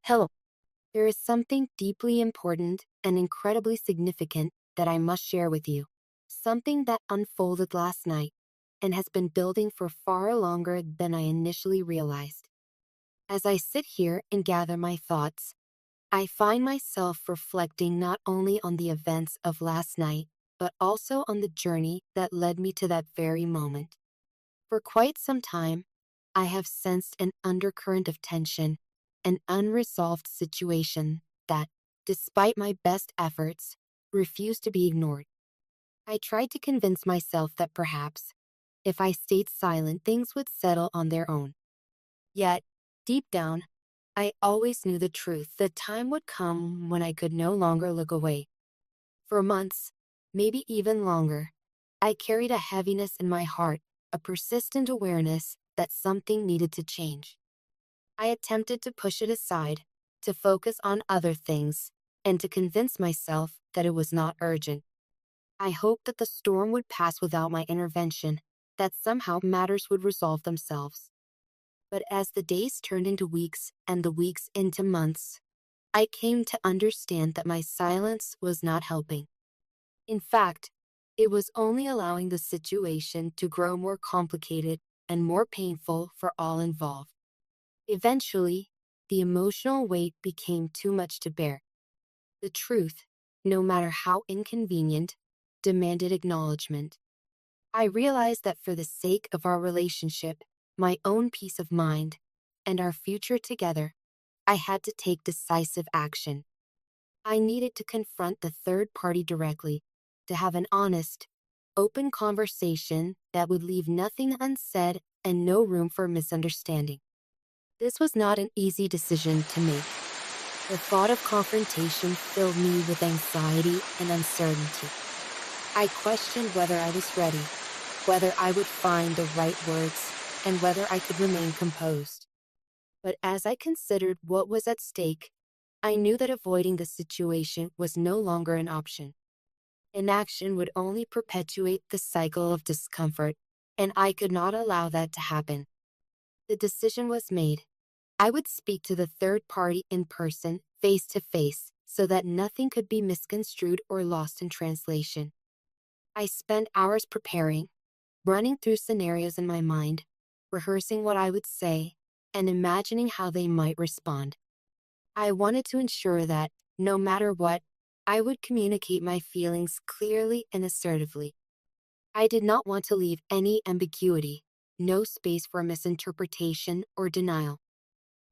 Hello. There is something deeply important and incredibly significant that I must share with you. Something that unfolded last night and has been building for far longer than I initially realized. As I sit here and gather my thoughts, I find myself reflecting not only on the events of last night, but also on the journey that led me to that very moment. For quite some time, I have sensed an undercurrent of tension, an unresolved situation that, despite my best efforts, refused to be ignored. I tried to convince myself that perhaps, if I stayed silent, things would settle on their own. Yet, deep down, I always knew the truth. The time would come when I could no longer look away. For months, maybe even longer, I carried a heaviness in my heart, a persistent awareness that something needed to change. I attempted to push it aside, to focus on other things, and to convince myself that it was not urgent. I hoped that the storm would pass without my intervention, that somehow matters would resolve themselves. But as the days turned into weeks and the weeks into months, I came to understand that my silence was not helping. In fact, it was only allowing the situation to grow more complicated and more painful for all involved. Eventually, the emotional weight became too much to bear. The truth, no matter how inconvenient, demanded acknowledgement. I realized that for the sake of our relationship, my own peace of mind, and our future together, I had to take decisive action. I needed to confront the third party directly, to have an honest, open conversation that would leave nothing unsaid and no room for misunderstanding. This was not an easy decision to make. The thought of confrontation filled me with anxiety and uncertainty. I questioned whether I was ready, whether I would find the right words, and whether I could remain composed. But as I considered what was at stake, I knew that avoiding the situation was no longer an option. Inaction would only perpetuate the cycle of discomfort, and I could not allow that to happen. The decision was made. I would speak to the third party in person, face to face, so that nothing could be misconstrued or lost in translation. I spent hours preparing, running through scenarios in my mind, rehearsing what I would say, and imagining how they might respond. I wanted to ensure that, no matter what, I would communicate my feelings clearly and assertively. I did not want to leave any ambiguity, no space for misinterpretation or denial.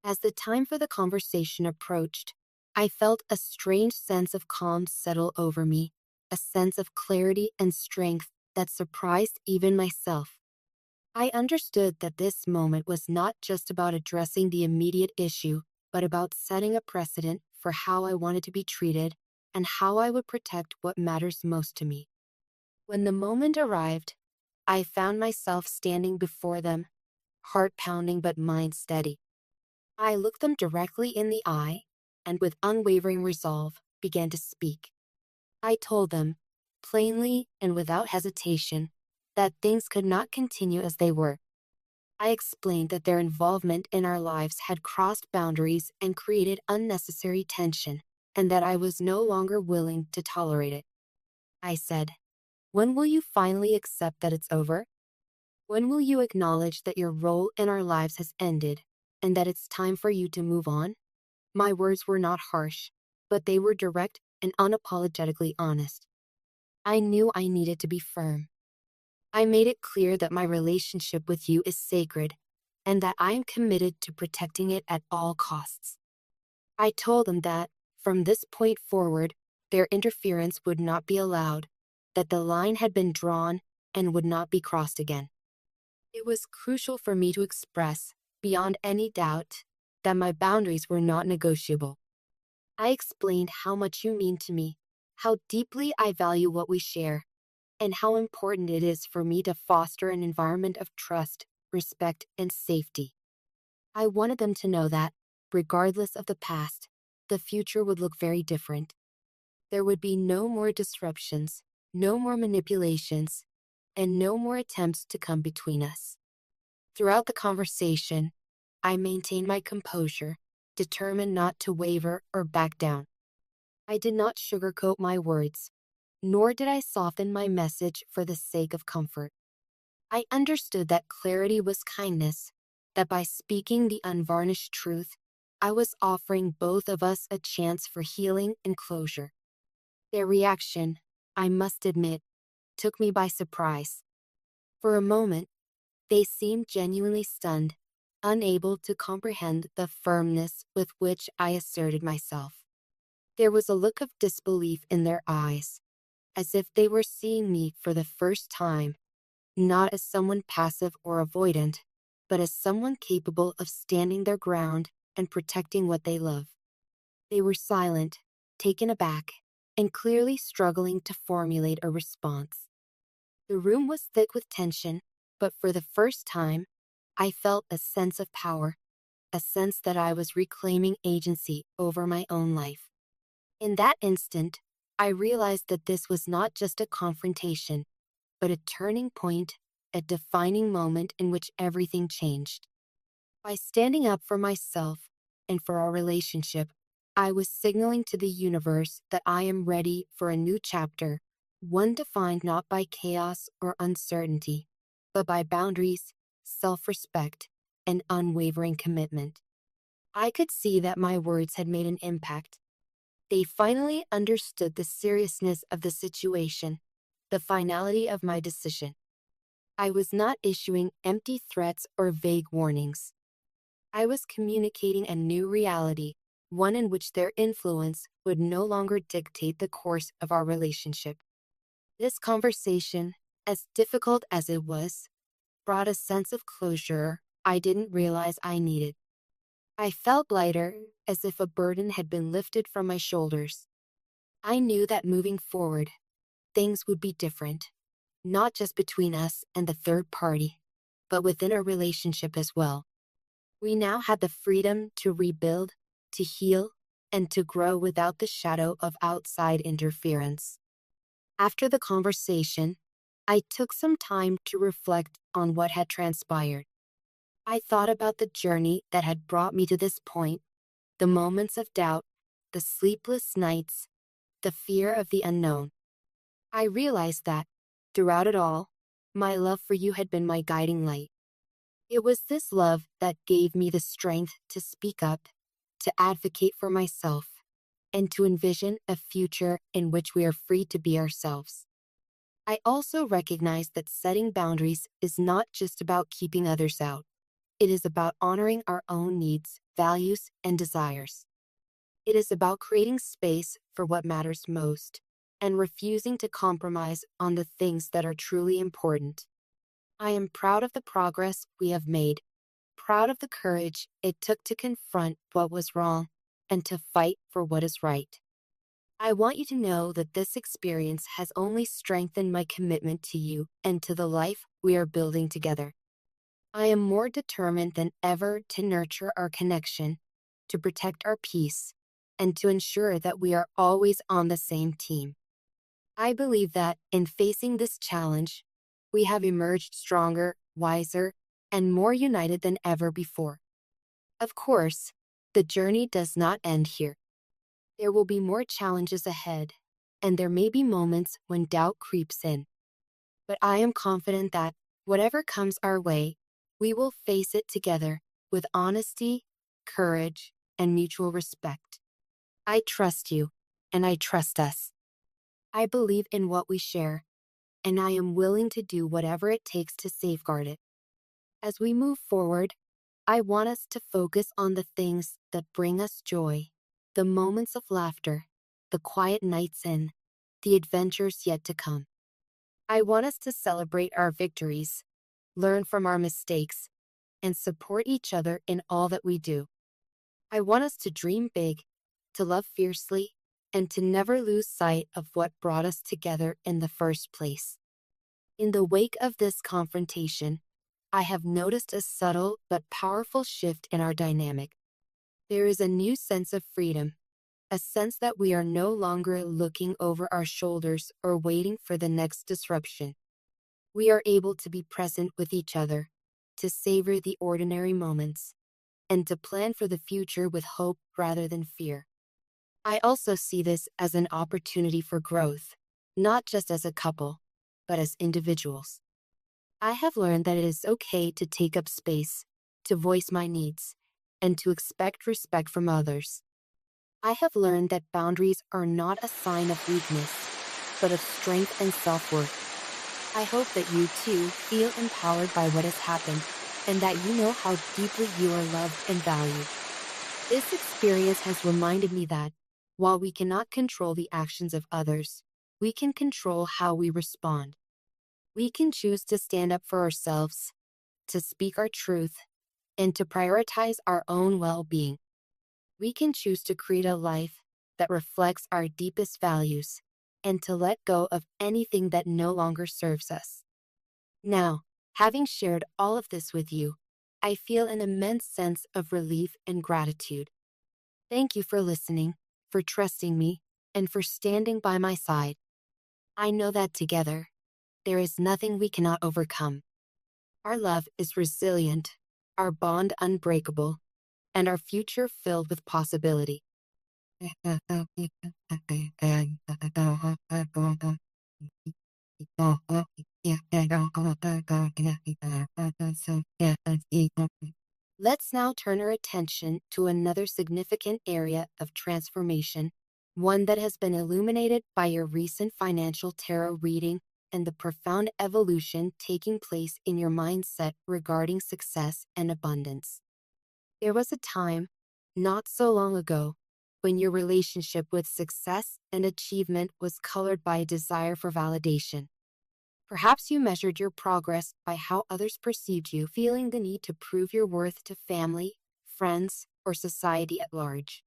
As the time for the conversation approached, I felt a strange sense of calm settle over me, a sense of clarity and strength that surprised even myself. I understood that this moment was not just about addressing the immediate issue, but about setting a precedent for how I wanted to be treated and how I would protect what matters most to me. When the moment arrived, I found myself standing before them, heart pounding but mind steady. I looked them directly in the eye and with unwavering resolve began to speak. I told them, plainly and without hesitation, that things could not continue as they were. I explained that their involvement in our lives had crossed boundaries and created unnecessary tension, and that I was no longer willing to tolerate it. I said, "When will you finally accept that it's over? When will you acknowledge that your role in our lives has ended and that it's time for you to move on?" My words were not harsh, but they were direct and unapologetically honest. I knew I needed to be firm. I made it clear that my relationship with you is sacred and that I am committed to protecting it at all costs. I told them that, from this point forward, their interference would not be allowed, that the line had been drawn and would not be crossed again. It was crucial for me to express, beyond any doubt, that my boundaries were not negotiable. I explained how much you mean to me, how deeply I value what we share, and how important it is for me to foster an environment of trust, respect, and safety. I wanted them to know that, regardless of the past, the future would look very different. There would be no more disruptions, no more manipulations, and no more attempts to come between us. Throughout the conversation, I maintained my composure, determined not to waver or back down. I did not sugarcoat my words, nor did I soften my message for the sake of comfort. I understood that clarity was kindness, that by speaking the unvarnished truth, I was offering both of us a chance for healing and closure. Their reaction, I must admit, took me by surprise. For a moment, they seemed genuinely stunned, unable to comprehend the firmness with which I asserted myself. There was a look of disbelief in their eyes, as if they were seeing me for the first time, not as someone passive or avoidant, but as someone capable of standing their ground and protecting what they love. They were silent, taken aback, and clearly struggling to formulate a response. The room was thick with tension, but for the first time, I felt a sense of power, a sense that I was reclaiming agency over my own life. In that instant, I realized that this was not just a confrontation, but a turning point, a defining moment in which everything changed. By standing up for myself and for our relationship, I was signaling to the universe that I am ready for a new chapter, one defined not by chaos or uncertainty, but by boundaries, self-respect, and unwavering commitment. I could see that my words had made an impact. They finally understood the seriousness of the situation, the finality of my decision. I was not issuing empty threats or vague warnings. I was communicating a new reality, one in which their influence would no longer dictate the course of our relationship. This conversation, as difficult as it was, brought a sense of closure I didn't realize I needed. I felt lighter, as if a burden had been lifted from my shoulders. I knew that moving forward, things would be different, not just between us and the third party, but within our relationship as well. We now had the freedom to rebuild, to heal, and to grow without the shadow of outside interference. After the conversation, I took some time to reflect on what had transpired. I thought about the journey that had brought me to this point, the moments of doubt, the sleepless nights, the fear of the unknown. I realized that, throughout it all, my love for you had been my guiding light. It was this love that gave me the strength to speak up, to advocate for myself, and to envision a future in which we are free to be ourselves. I also recognize that setting boundaries is not just about keeping others out. It is about honoring our own needs, values, and desires. It is about creating space for what matters most and refusing to compromise on the things that are truly important. I am proud of the progress we have made, proud of the courage it took to confront what was wrong and to fight for what is right. I want you to know that this experience has only strengthened my commitment to you and to the life we are building together. I am more determined than ever to nurture our connection, to protect our peace, and to ensure that we are always on the same team. I believe that, in facing this challenge, we have emerged stronger, wiser, and more united than ever before. Of course, the journey does not end here. There will be more challenges ahead, and there may be moments when doubt creeps in. But I am confident that, whatever comes our way, we will face it together with honesty, courage, and mutual respect. I trust you, and I trust us. I believe in what we share, and I am willing to do whatever it takes to safeguard it. As we move forward, I want us to focus on the things that bring us joy, the moments of laughter, the quiet nights in, the adventures yet to come. I want us to celebrate our victories, learn from our mistakes, and support each other in all that we do. I want us to dream big, to love fiercely, and to never lose sight of what brought us together in the first place. In the wake of this confrontation, I have noticed a subtle but powerful shift in our dynamic. There is a new sense of freedom, a sense that we are no longer looking over our shoulders or waiting for the next disruption. We are able to be present with each other, to savor the ordinary moments, and to plan for the future with hope rather than fear. I also see this as an opportunity for growth, not just as a couple, but as individuals. I have learned that it is okay to take up space, to voice my needs, and to expect respect from others. I have learned that boundaries are not a sign of weakness, but of strength and self-worth. I hope that you too feel empowered by what has happened, and that you know how deeply you are loved and valued. This experience has reminded me that, while we cannot control the actions of others, we can control how we respond. We can choose to stand up for ourselves, to speak our truth, and to prioritize our own well-being. We can choose to create a life that reflects our deepest values, and to let go of anything that no longer serves us. Now, having shared all of this with you, I feel an immense sense of relief and gratitude. Thank you for listening, for trusting me, and for standing by my side. I know that together, there is nothing we cannot overcome. Our love is resilient, our bond unbreakable, and our future filled with possibility. Let's now turn our attention to another significant area of transformation, one that has been illuminated by your recent financial tarot reading and the profound evolution taking place in your mindset regarding success and abundance. There was a time, not so long ago, when your relationship with success and achievement was colored by a desire for validation. Perhaps you measured your progress by how others perceived you, feeling the need to prove your worth to family, friends, or society at large.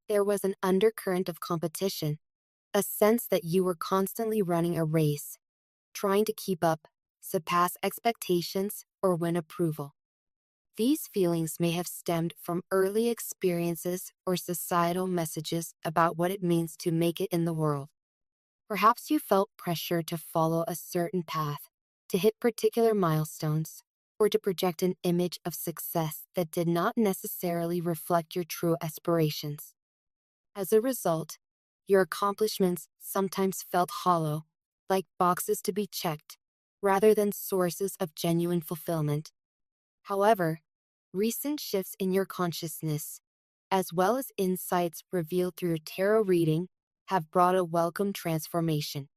There was an undercurrent of competition, a sense that you were constantly running a race, trying to keep up, surpass expectations, or win approval. These feelings may have stemmed from early experiences or societal messages about what it means to make it in the world. Perhaps you felt pressure to follow a certain path, to hit particular milestones, or to project an image of success that did not necessarily reflect your true aspirations. As a result, your accomplishments sometimes felt hollow, like boxes to be checked, rather than sources of genuine fulfillment. However, recent shifts in your consciousness, as well as insights revealed through your tarot reading, have brought a welcome transformation.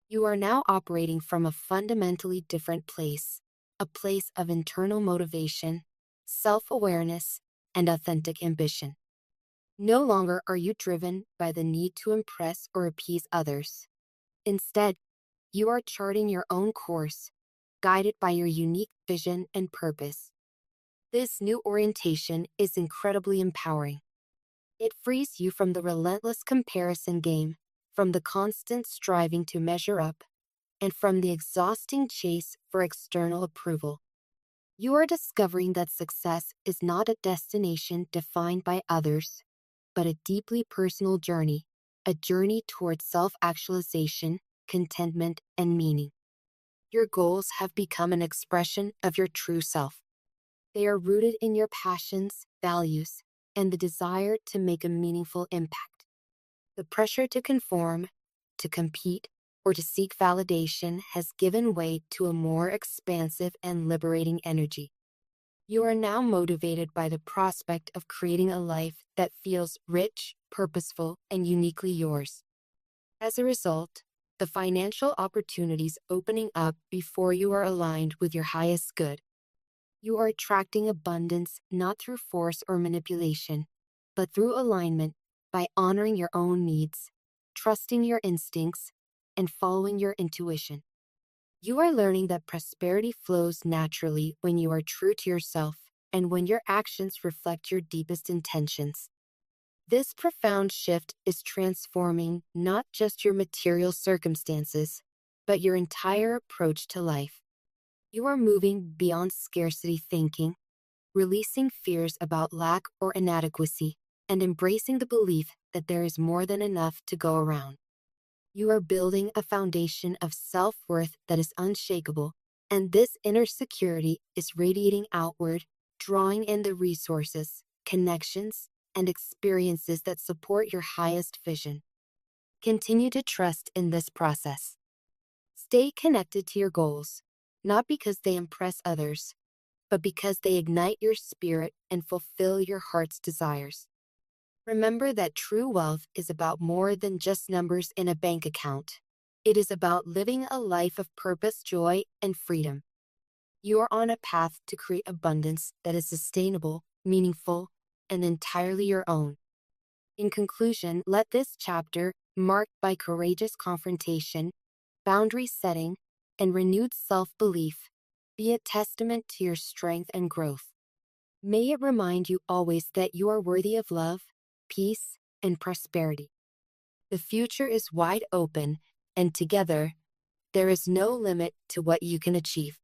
You are now operating from a fundamentally different place, a place of internal motivation, self-awareness, and authentic ambition. No longer are you driven by the need to impress or appease others. Instead, you are charting your own course, guided by your unique vision and purpose. This new orientation is incredibly empowering. It frees you from the relentless comparison game, from the constant striving to measure up, and from the exhausting chase for external approval. You are discovering that success is not a destination defined by others, but a deeply personal journey, a journey towards self-actualization, contentment, and meaning. Your goals have become an expression of your true self. They are rooted in your passions, values, and the desire to make a meaningful impact. The pressure to conform, to compete, or to seek validation has given way to a more expansive and liberating energy. You are now motivated by the prospect of creating a life that feels rich, purposeful, and uniquely yours. As a result, the financial opportunities opening up before you are aligned with your highest good. You are attracting abundance not through force or manipulation, but through alignment by honoring your own needs, trusting your instincts, and following your intuition. You are learning that prosperity flows naturally when you are true to yourself and when your actions reflect your deepest intentions. This profound shift is transforming not just your material circumstances, but your entire approach to life. You are moving beyond scarcity thinking, releasing fears about lack or inadequacy, and embracing the belief that there is more than enough to go around. You are building a foundation of self-worth that is unshakable, and this inner security is radiating outward, drawing in the resources, connections, and experiences that support your highest vision. Continue to trust in this process. Stay connected to your goals, not because they impress others, but because they ignite your spirit and fulfill your heart's desires. Remember that true wealth is about more than just numbers in a bank account. It is about living a life of purpose, joy, and freedom. You are on a path to create abundance that is sustainable, meaningful, and entirely your own. In conclusion, let this chapter, marked by courageous confrontation, boundary setting, and renewed self-belief, be a testament to your strength and growth. May it remind you always that you are worthy of love, peace, and prosperity. The future is wide open, and together, there is no limit to what you can achieve.